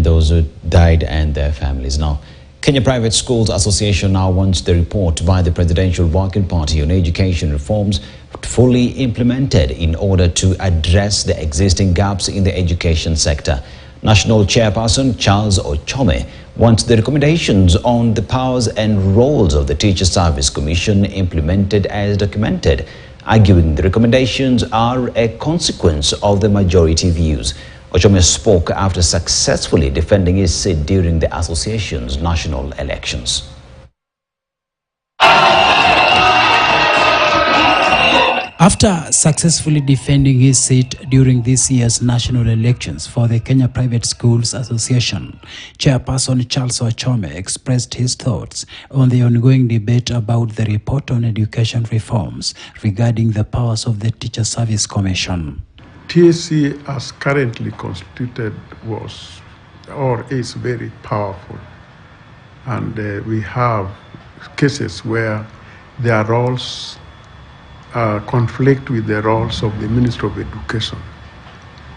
and those who died and their families. Now, Kenya Private Schools Association now wants the report by the Presidential Working Party on education reforms fully implemented in order to address the existing gaps in the education sector. National Chairperson Charles Ochome wants the recommendations on the powers and roles of the Teacher Service Commission implemented as documented, arguing the recommendations are a consequence of the majority views. Ochome spoke after successfully defending his seat during the association's national elections. After successfully defending his seat during this year's national elections for the Kenya Private Schools Association, Chairperson Charles Ochome expressed his thoughts on the ongoing debate about the report on education reforms regarding the powers of the Teacher Service Commission. TSC as currently constituted was or is very powerful, and we have cases where their roles conflict with the roles of the Ministry of Education,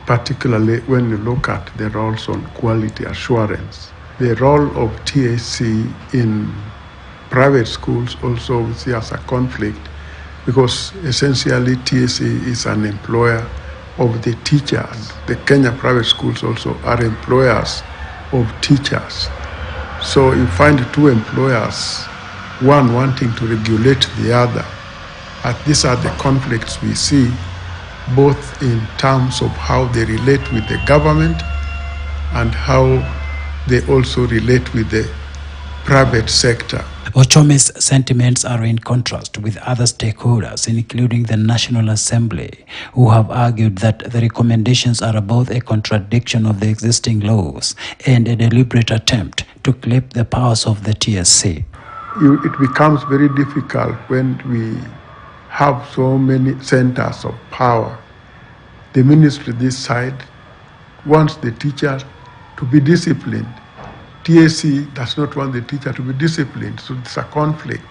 particularly when you look at the roles on quality assurance. The role of TSC in private schools also we see as a conflict, because essentially TSC is an employer of the teachers. The Kenya private schools also are employers of teachers. So you find two employers, one wanting to regulate the other. And these are the conflicts we see, both in terms of how they relate with the government and how they also relate with the private sector. Ochome's sentiments are in contrast with other stakeholders, including the National Assembly, who have argued that the recommendations are both a contradiction of the existing laws and a deliberate attempt to clip the powers of the TSC. It becomes very difficult when we have so many centers of power. The ministry this side wants the teacher to be disciplined. TSC does not want the teacher to be disciplined, so it's a conflict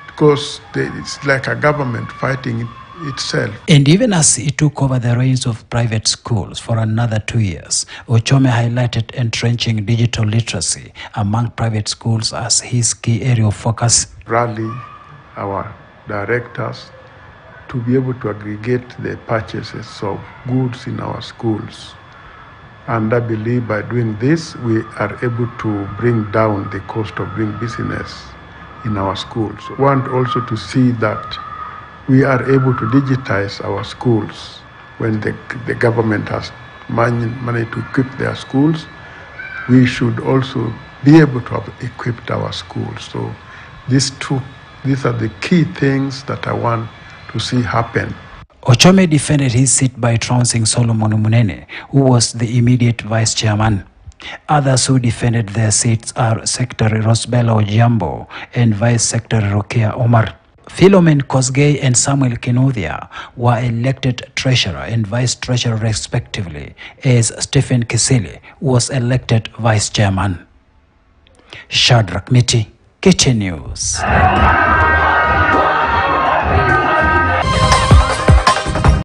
because it's like a government fighting itself. And even as he took over the reins of private schools for another 2 years, Ochome highlighted entrenching digital literacy among private schools as his key area of focus. Rally our directors to be able to aggregate the purchases of goods in our schools. And I believe by doing this, we are able to bring down the cost of doing business in our schools. We want also to see that we are able to digitize our schools. When the government has money to equip their schools, we should also be able to have equipped our schools. So these are the key things that I want to see happen. Ochome defended his seat by trouncing Solomon Munene, who was the immediate vice chairman. Others who defended their seats are Secretary Rosbella Ojiambo and Vice Secretary Rokia Omar. Philomen Kosgei and Samuel Kinothia were elected treasurer and vice treasurer respectively, as Stephen Kisili was elected vice chairman. Shadrach Miti, KTN News.